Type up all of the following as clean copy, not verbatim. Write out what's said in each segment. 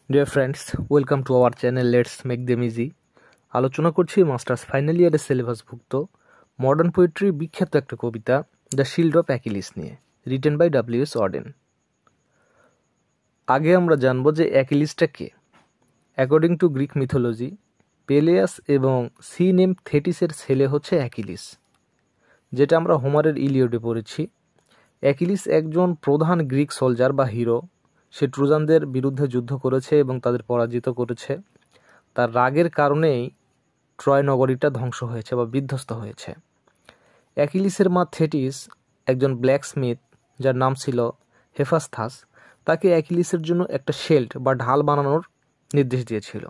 Dear friends, welcome to our channel let's make them easy. আলোচনা করছি masters final ইয়ারের সিলেবাসভুক্ত modern পোয়েট্রির বিখ্যাত একটা কবিতা দ্য শিল্ড অফ অ্যাকিলিস নিয়ে, রিটেন বাই ডব্লিউ.এস. অডেন। আগে আমরা জানবো যে অ্যাকিলিসটা কে। অ্যাকর্ডিং টু গ্রিক মিথোলজি, পেলেয়াস এবং সি নেম থেটিসের ছেলে হচ্ছে অ্যাকিলিস, যেটা আমরা হোমারের ইলিয়ডে পড়েছি। অ্যাকিলিস একজন প্রধান গ্রিক সোলজার বা হিরো। সে ট্রোজানদের বিরুদ্ধে যুদ্ধ করেছে এবং তাদের পরাজিত করেছে। তার রাগের কারণেই ট্রয় নগরীটা ধ্বংস হয়েছে বা বিধ্বস্ত হয়েছে। অ্যাকিলিসের মা থেটিস একজন ব্ল্যাক স্মিথ, যার নাম ছিল হেফাস্থাস। তাকে অ্যাকিলিসের জন্য একটা শেল্ড বা ঢাল বানানোর নির্দেশ দিয়েছিল।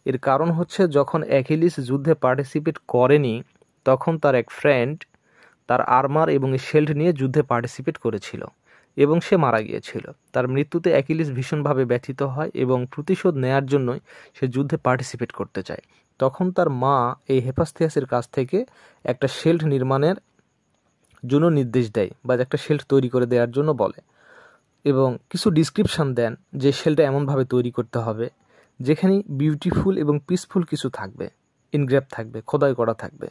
এর কারণ হচ্ছে, যখন অ্যাকিলিস যুদ্ধে পার্টিসিপেট করেনি, তখন তার এক ফ্রেন্ড তার আর্মার এবং শেল্ড নিয়ে যুদ্ধে পার্টিসিপেট করেছিল এবং সে মারা গিয়েছিল। তার মৃত্যুতে অ্যাকিলিস ভীষণভাবে ব্যথিত হয় এবং প্রতিশোধ নেয়ার জন্যই সে যুদ্ধে পার্টিসিপেট করতে চায়। তখন তার মা এই হেফাস্থিয়াসের কাছ থেকে একটা শেল্ড নির্মাণের জন্য নির্দেশ দেয় বা একটা শেল্ড তৈরি করে দেওয়ার জন্য বলে, এবং কিছু ডিসক্রিপশান দেন যে শেল্ডটা এমনভাবে তৈরি করতে হবে যেখানে বিউটিফুল এবং পিসফুল কিছু থাকবে, ইনগ্রেভ থাকবে, খোদাই করা থাকবে।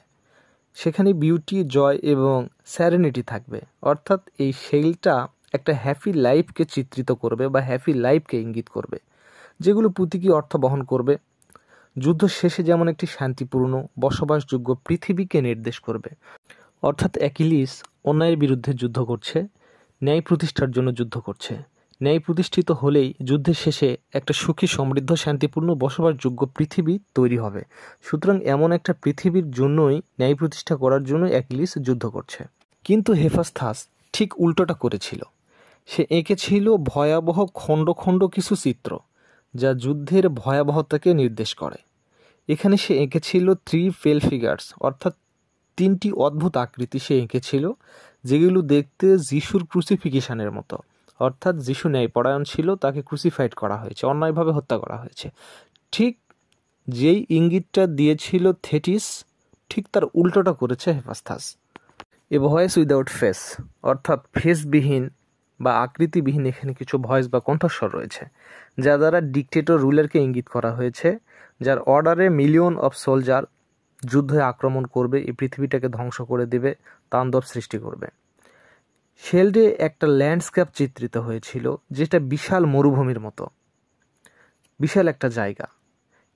সেখানে বিউটি, জয় এবং স্যারেনিটি থাকবে। অর্থাৎ এই শেলটা একটা হ্যাপি লাইফকে চিত্রিত করবে বা হ্যাপি লাইফকে ইঙ্গিত করবে, যেগুলো প্রতীকী অর্থ বহন করবে। যুদ্ধ শেষে যেমন একটি শান্তিপূর্ণ বসবাসযোগ্য পৃথিবীকে নির্দেশ করবে। অর্থাৎ অ্যাকিলিস অন্যায়ের বিরুদ্ধে যুদ্ধ করছে, ন্যায় প্রতিষ্ঠার জন্য যুদ্ধ করছে। ন্যায় প্রতিষ্ঠিত হলেই যুদ্ধের শেষে একটা সুখী, সমৃদ্ধ, শান্তিপূর্ণ বসবাসযোগ্য পৃথিবী তৈরি হবে। সুতরাং এমন একটা পৃথিবীর জন্যই, ন্যায় প্রতিষ্ঠা করার জন্য অ্যাকিলিস যুদ্ধ করছে। কিন্তু হেফাস্থাস ঠিক উল্টোটা করেছিল। সে এঁকেছিল ভয়াবহ খণ্ড খণ্ড কিছু চিত্র, যা যুদ্ধের ভয়াবহতাকে নির্দেশ করে। এখানে সে এঁকেছিল 3 পেল ফিগার্স, অর্থাৎ 3টি অদ্ভুত আকৃতি সে এঁকেছিল, যেগুলো দেখতে যিশুর ক্রুসিফিকেশনের মতো। অর্থাৎ যিশু ন্যায়পরায়ণ ছিল, তাকে ক্রুসিফাইড করা হয়েছে, অন্যায়ভাবে হত্যা করা হয়েছে। ঠিক যেই ইঙ্গিতটা দিয়েছিল থেটিস, ঠিক তার উল্টোটা করেছে হেফাস্থাস। এ ভয়েস উইদাউট ফেস, অর্থাৎ ফেসবিহীন বা আকৃতিবিহীন এখানে কিছু ভয়েস বা কণ্ঠস্বর রয়েছে, যা দ্বারা ডিকটেটর রুলারকে ইঙ্গিত করা হয়েছে, যার অর্ডারে মিলিয়ন অফ সোলজার যুদ্ধে আক্রমণ করবে, এই পৃথিবীটাকে ধ্বংস করে দেবে, তাণ্ডব সৃষ্টি করবে। শেল্ডে একটা ল্যান্ডস্কেপ চিত্রিত হয়েছিল, যেটা বিশাল মরুভূমির মতো, বিশাল একটা জায়গা।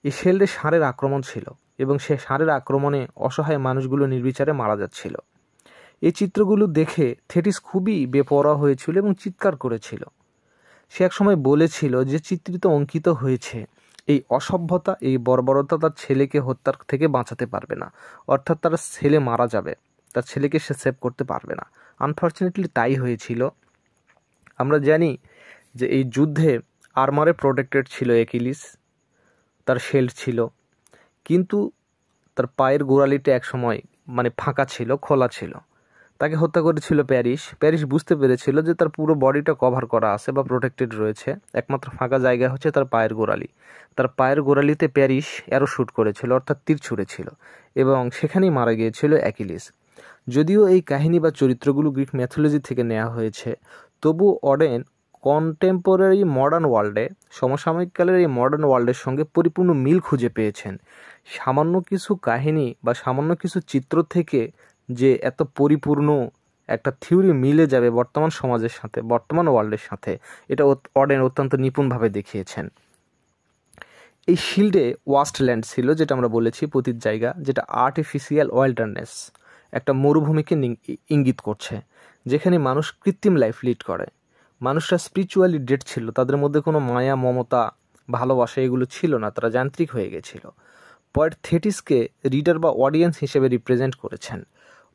এই শেল্ডে ষাঁড়ের আক্রমণ ছিল এবং সে ষাঁড়ের আক্রমণে অসহায় মানুষগুলো নির্বিচারে মারা যাচ্ছিল। এই চিত্রগুলো দেখে থেটিস খুবই বেপরোয়া হয়েছিল এবং চিৎকার করেছিল। সে একসময় বলেছিল যে চিত্রিত অঙ্কিত হয়েছে এই অসভ্যতা, এই বর্বরতা তার ছেলেকে হত্যার থেকে বাঁচাতে পারবে না। অর্থাৎ তার ছেলে মারা যাবে, তার ছেলেকে সে সেভ করতে পারবে না। আনফর্চুনেটলি তাই হয়েছিল। আমরা জানি যে এই যুদ্ধে আর্মারে প্রোটেক্টেড ছিল অ্যাকিলিস, তার শেল্ড ছিল, কিন্তু তার পায়ের গোড়ালিটা একসময় ফাঁকা ছিল, খোলা ছিল। তাকে হত্যা করেছিল প্যারিস। প্যারিস বুঝতে পেরেছিল যে তার পুরো বডিটা কভার করা আছে বা প্রোটেক্টেড রয়েছে, একমাত্র ফাঁকা জায়গা হচ্ছে তার পায়ের গোড়ালি। তার পায়ের গোড়ালিতে প্যারিস অ্যারো শ্যুট করেছিল, অর্থাৎ তীর ছুঁড়েছিল, এবং সেখানেই মারা গিয়েছিল অ্যাকিলিস। যদিও এই কাহিনী বা চরিত্রগুলো গ্রিক ম্যাথোলজি থেকে নেওয়া হয়েছে, তবু অডেন কন্টেম্পোরারি মডার্ন ওয়ার্ল্ডে, সমসাময়িককালের এই মডার্ন ওয়ার্ল্ডের সঙ্গে পরিপূর্ণ মিল খুঁজে পেয়েছেন। সামান্য কিছু কাহিনী বা সামান্য কিছু চিত্র থেকে যে এত পরিপূর্ণ একটা থিওরি মিলে যাবে বর্তমান সমাজের সাথে, বর্তমান ওয়ার্ল্ডের সাথে, এটা অডেন অত্যন্ত নিপুণভাবে দেখিয়েছেন। এই শিল্ডে ওয়াস্টল্যান্ড ছিল, যেটা আমরা বলেছি পতিত জায়গা, যেটা আর্টিফিশিয়াল ওয়াইল্ডারনেস, একটা মরুভূমিকে ইঙ্গিত করছে, যেখানে মানুষ কৃত্রিম লাইফ লিড করে। মানুষরা স্পিরিচুয়ালি ডেড ছিল, তাদের মধ্যে কোনো মায়া, মমতা, ভালোবাসা এগুলো ছিল না, তারা যান্ত্রিক হয়ে গেছিল। পয়েট থেটিসকে রিডার বা অডিয়েন্স হিসেবে রিপ্রেজেন্ট করেছেন।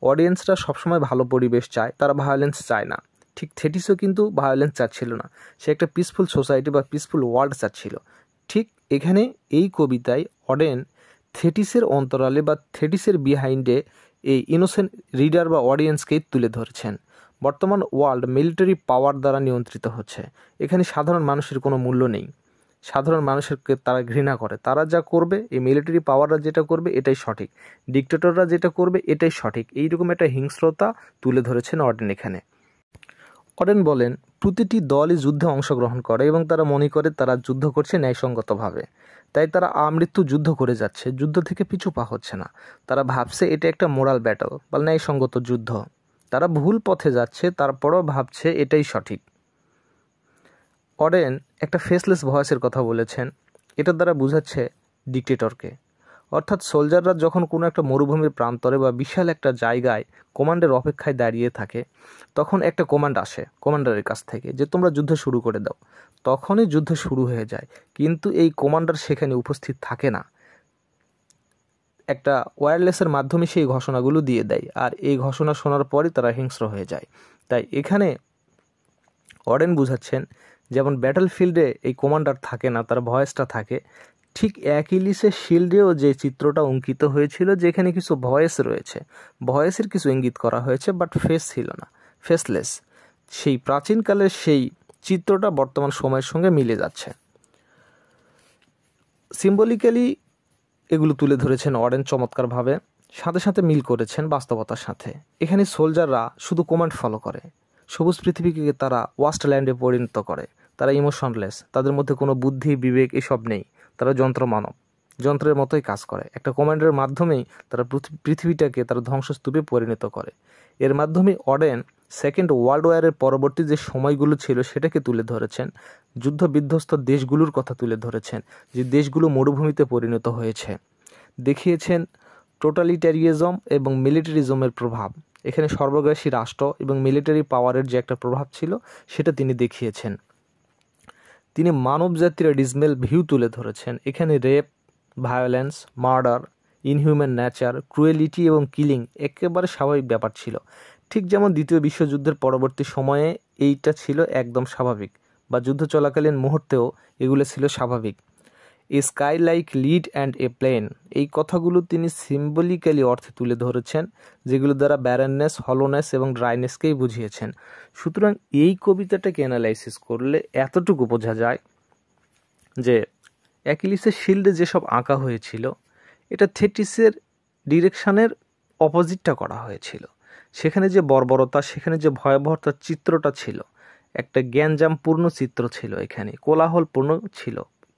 অডিয়েন্সরা সবসময় ভালো পরিবেশ চায়, তারা ভায়োলেন্স চায় না। ঠিক থেটিসও কিন্তু ভায়োলেন্স চাচ্ছিল না, সে একটা পিসফুল সোসাইটি বা পিসফুল ওয়ার্ল্ড চাচ্ছিল। ঠিক এখানে এই কবিতায় অডেন থেটিসের অন্তরালে বা থেটিসের বিহাইন্ডে এই ইনোসেন্ট রিডার বা অডিয়েন্সকেই তুলে ধরেছেন। বর্তমান ওয়ার্ল্ড মিলিটারি পাওয়ার দ্বারা নিয়ন্ত্রিত হচ্ছে। এখানে সাধারণ মানুষের কোনো মূল্য নেই। সাধারণ মানুষকে তারা ঘৃণা করে, তারা যা করবে, এই মিলিটারি পাওয়াররা যেটা করবে এটাই সঠিক, ডিক্টেটররা যেটা করবে এটাই সঠিক, এইরকম একটা হিংস্রতা তুলে ধরেছেন অডেন এখানে। অডেন বলেন, প্রতিটি দলই যুদ্ধে অংশগ্রহণ করে এবং তারা মনে করে তারা যুদ্ধ করছে ন্যায়সঙ্গতভাবে। তাই তারা আমৃত্যু যুদ্ধ করে যাচ্ছে, যুদ্ধ থেকে পিছু পা হচ্ছে না। তারা ভাবছে এটা একটা মোরাল ব্যাটল বা ন্যায়সঙ্গত যুদ্ধ। তারা ভুল পথে যাচ্ছে, তারপরও ভাবছে এটাই সঠিক। অডেন একটা ফেসলেস ভয়েসের কথা বলেছেন। এটার দ্বারা বোঝাচ্ছে ডিক্টেটরকে। অর্থাৎ সোলজাররা যখন কোনো একটা মরুভূমির প্রান্তরে বা বিশাল একটা জায়গায় কমান্ডের অপেক্ষায় দাঁড়িয়ে থাকে, তখন একটা কমান্ড আসে কমান্ডারের কাছ থেকে যে তোমরা যুদ্ধ শুরু করে দাও। তখনই যুদ্ধ শুরু হয়ে যায়, কিন্তু এই কমান্ডার সেখানে উপস্থিত থাকে না। একটা ওয়্যারলেসের মাধ্যমে সেই ঘোষণাগুলো দিয়ে দেয়, আর এই ঘোষণা শোনার পরই তারা হিংস্র হয়ে যায়। তাই এখানে অডেন বুঝাচ্ছেন, যেমন ব্যাটল ফিল্ডে এই কমান্ডার থাকে না, তার ভয়েসটা থাকে, ঠিক অ্যাকিলিসের শিল্ডেও যে চিত্রটা অঙ্কিত হয়েছিল, যেখানে কিছু ভয়েস রয়েছে, ভয়েসের কিছু ইঙ্গিত করা হয়েছে, বাট ফেস ছিল না, ফেসলেস, সেই প্রাচীনকালের সেই চিত্রটা বর্তমান সময়ের সঙ্গে মিলে যাচ্ছে। সিম্বলিক্যালি এগুলো তুলে ধরেছেন অডেন চমৎকারভাবে, সাথে সাথে মিল করেছেন বাস্তবতার সাথে। এখানে সোলজাররা শুধু কমান্ড ফলো করে, সবুজ পৃথিবীকে তারা ওয়াস্টল্যান্ডে পরিণত করে। তারা ইমোশনলেস, তাদের মধ্যে কোনো বুদ্ধি বিবেক এসব নেই। তারা যন্ত্র মানব, যন্ত্রের মতোই কাজ করে। একটা কমান্ডের মাধ্যমেই তারা পৃথিবীটাকে তারা ধ্বংসস্তূপে পরিণত করে। এর মাধ্যমে অডেন সেকেন্ড ওয়ার্ল্ড ওয়ারের পরবর্তী যে সময়গুলো ছিল সেটাকে তুলে ধরেছেন। যুদ্ধ বিধ্বস্ত দেশগুলোর কথা তুলে ধরেছেন, যে দেশগুলো মরুভূমিতে পরিণত হয়েছে। দেখিয়েছেন টোটালিটারিজম এবং মিলিটারিজমের প্রভাব। এখানে সর্বগ্রাসী রাষ্ট্র এবং মিলিটারি পাওয়ারের যে একটা প্রভাব ছিল সেটা তিনি দেখিয়েছেন। তিনি মানব জাতির ডিসমেল ভিউ তুলে ধরেছেন। এখানে rape, violence, murder, inhuman nature, cruelty এবং কিলিং একেবারে স্বাভাবিক ব্যাপার ছিল। ঠিক যেমন দ্বিতীয় বিশ্বযুদ্ধের পরবর্তী সময়ে এইটা ছিল একদম স্বাভাবিক, বা যুদ্ধ চলাকালীন মুহূর্তেও এগুলো ছিল স্বাভাবিক। A sky like lead and a plane, এই কথাগুলো তিনি সিম্বলিক্যালি অর্থে তুলে ধরেছেন, যেগুলো দ্বারা ব্যারেননেস, হলোনেস এবং ড্রাইনেসকেই বুঝিয়েছেন। সুতরাং এই কবিতাটাকে অ্যানালাইসিস করলে এতটুকু বোঝা যায় যে অ্যাকিলিসের শিল্ডে যেসব আঁকা হয়েছিল, এটা থেটিসের ডিরেকশানের অপোজিটটা করা হয়েছিল। সেখানে যে বর্বরতা, সেখানে যে ভয়াবহতার চিত্রটা ছিল, একটা জ্ঞানজামপূর্ণ চিত্র ছিল, এখানে কোলাহলপূর্ণ ছিল,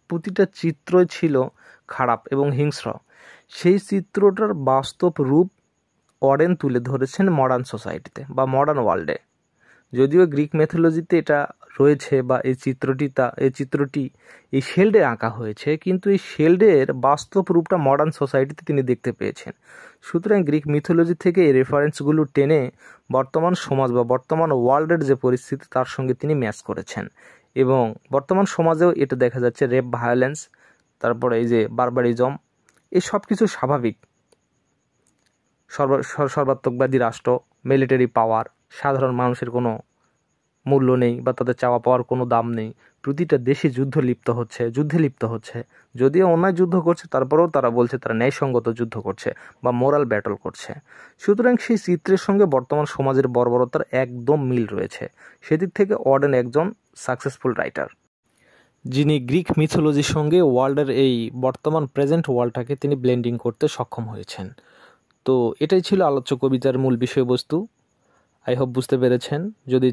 প্রতিটা চিত্রই ছিল খারাপ এবং হিংস্র। সেই চিত্রটার বাস্তব রূপ অডেন তুলে ধরেছেন মডার্ন সোসাইটিতে বা মডার্ন ওয়ার্ল্ডে। যদিও গ্রিক ম্যাথোলজিতে এটা রয়েছে, বা এই চিত্রটি এই শেল্ডে আঁকা হয়েছে, কিন্তু এই শেল্ডের বাস্তব রূপটা মডার্ন সোসাইটিতে তিনি দেখতে পেয়েছেন। সুতরাং গ্রিক মিথোলজি থেকে এই রেফারেন্সগুলো টেনে বর্তমান সমাজ বা বর্তমান ওয়ার্ল্ডের যে পরিস্থিতি তার সঙ্গে তিনি ম্যাচ করেছেন। এবং বর্তমান সমাজেও এটা দেখা যাচ্ছে, রেপ, ভায়োলেন্স, তারপরে এই যে বারবারিজম, এই সব কিছু স্বাভাবিক। সর্বাত্মকবাদী রাষ্ট্র, মিলিটারি পাওয়ার, সাধারণ মানুষের কোনো মূল্য নেই বা তাদের চাওয়া পাওয়ার কোনো দাম নেই। প্রতিটা দেশে যুদ্ধে লিপ্ত হচ্ছে। যদিও অন্যায় যুদ্ধ করছে, তারপরেও তারা বলছে তারা ন্যায়সঙ্গত যুদ্ধ করছে বা মোরাল ব্যাটল করছে। সুতরাং সেই চিত্রের সঙ্গে বর্তমান সমাজের বর্বরতার একদম মিল রয়েছে। সেদিক থেকে অডেন একজন সাকসেসফুল রাইটার, যিনি গ্রিক মিথোলজির সঙ্গে ওয়ার্ল্ডের এই বর্তমান প্রেজেন্ট ওয়ার্ল্ডটাকে তিনি ব্লেন্ডিং করতে সক্ষম হয়েছেন। তো এটাই ছিল আলোচ্য কবিতার মূল বিষয়বস্তু। আই হোপ বুঝতে পেরেছেন। যদি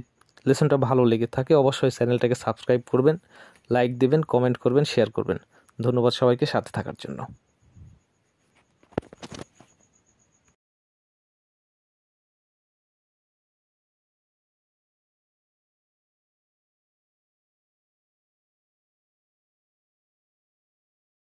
লেসনটা ভালো লেগে থাকে অবশ্যই চ্যানেলটাকে সাবস্ক্রাইব করবেন, লাইক দেবেন, কমেন্ট করবেন, শেয়ার করবেন। ধন্যবাদ সবাইকে সাথে থাকার জন্য।